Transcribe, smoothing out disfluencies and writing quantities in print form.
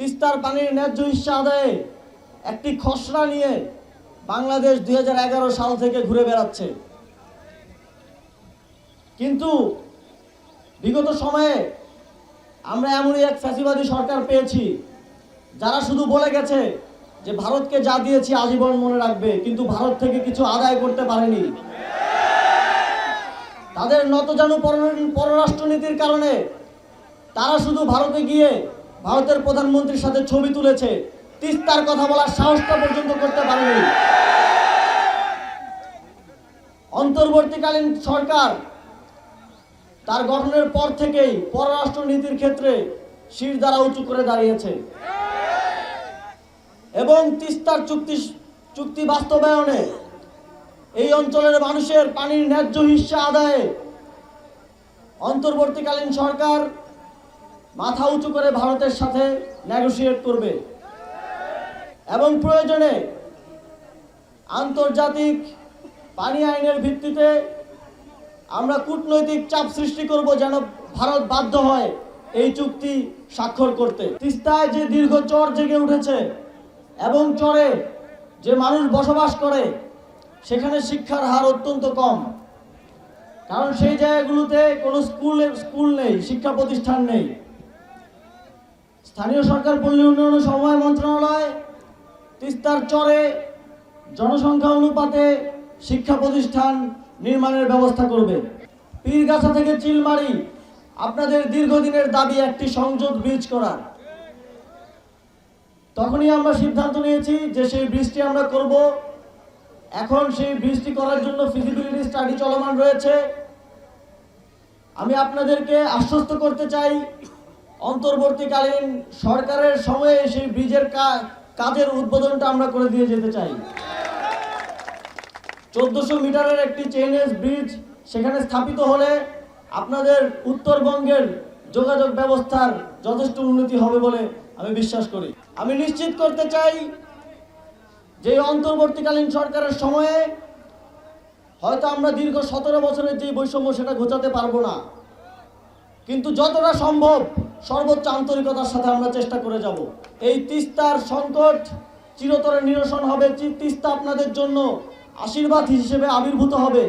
তিস্তার পানির ন্যায্য হিস্সা আদায়ে একটি খসড়া নিয়ে বাংলাদেশ 2011 সাল থেকে ঘুরে বেড়াচ্ছে। কিন্তু বিগত সময়ে আমরা এমনই এক ফ্যাসিবাদী সরকার পেয়েছি যারা শুধু বলে গেছে যে ভারতকে যা দিয়েছি আজীবন মনে রাখবে, কিন্তু ভারত থেকে কিছু আদায় করতে পারেনি। তাদের নতজানু পররাষ্ট্রনীতির কারণে তারা শুধু ভারতে গিয়ে ভারতের প্রধানমন্ত্রীর সাথে ছবি তুলেছে, তিস্তার কথা বলার সাহসটা পর্যন্ত করতে পারেনি। অন্তর্বর্তীকালীন সরকার তার গঠনের পর থেকেই পররাষ্ট্র নীতির ক্ষেত্রে শিরদাঁড়া উঁচু করে দাঁড়িয়েছে এবং তিস্তার চুক্তি বাস্তবায়নে এই অঞ্চলের মানুষের পানির ন্যায্য হিস্সা আদায়ে অন্তর্বর্তীকালীন সরকার মাথা উঁচু করে ভারতের সাথে নেগোশিয়েট করবে এবং প্রয়োজনে আন্তর্জাতিক পানি আইনের ভিত্তিতে আমরা কূটনৈতিক চাপ সৃষ্টি করব যেন ভারত বাধ্য হয় এই চুক্তি স্বাক্ষর করতে। তিস্তায় যে দীর্ঘ চর জেগে উঠেছে এবং চরে যে মানুষ বসবাস করে সেখানে শিক্ষার হার অত্যন্ত কম, কারণ সেই জায়গাগুলোতে কোনো স্কুল নেই, শিক্ষা প্রতিষ্ঠান নেই। স্থানীয় সরকার পল্লী উন্নয়ন ও সমবায় মন্ত্রণালয় তিস্তার চরে জনসংখ্যা অনুপাতে শিক্ষা প্রতিষ্ঠান নির্মাণের ব্যবস্থা করবে। পীরগাছা থেকে চিলমারি আপনাদের দীর্ঘদিনের দাবি একটি সংযোগ ব্রিজ করার। তখনই আমরা সিদ্ধান্ত নিয়েছি যে সেই ব্রিজটি আমরা করব। এখন সেই ব্রিজটি করার জন্য ফিজিবিলিটি স্টাডি চলমান রয়েছে। আমি আপনাদেরকে আশ্বস্ত করতে চাই, অন্তর্বর্তীকালীন সরকারের সময়ে সেই ব্রিজের কাজের উদ্বোধনটা আমরা করে দিয়ে যেতে চাই। 1400 মিটারের একটি চেইনলেস ব্রিজ সেখানে স্থাপিত হলে আপনাদের উত্তরবঙ্গের যোগাযোগ ব্যবস্থার যথেষ্ট উন্নতি হবে বলে আমি বিশ্বাস করি। আমি নিশ্চিত করতে চাই যে অন্তর্বর্তীকালীন সরকারের সময়ে হয়তো আমরা দীর্ঘ 17 বছরের যে বৈষম্য সেটা ঘোচাতে পারবো না, কিন্তু যতটা সম্ভব সর্বোচ্চ আন্তরিকতার সাথে আমরা চেষ্টা করে যাব। এই তিস্তার সংকট চিরতরে নিরসন হবে। তিস্তা আপনাদের জন্য আশীর্বাদ হিসেবে আবির্ভূত হবে।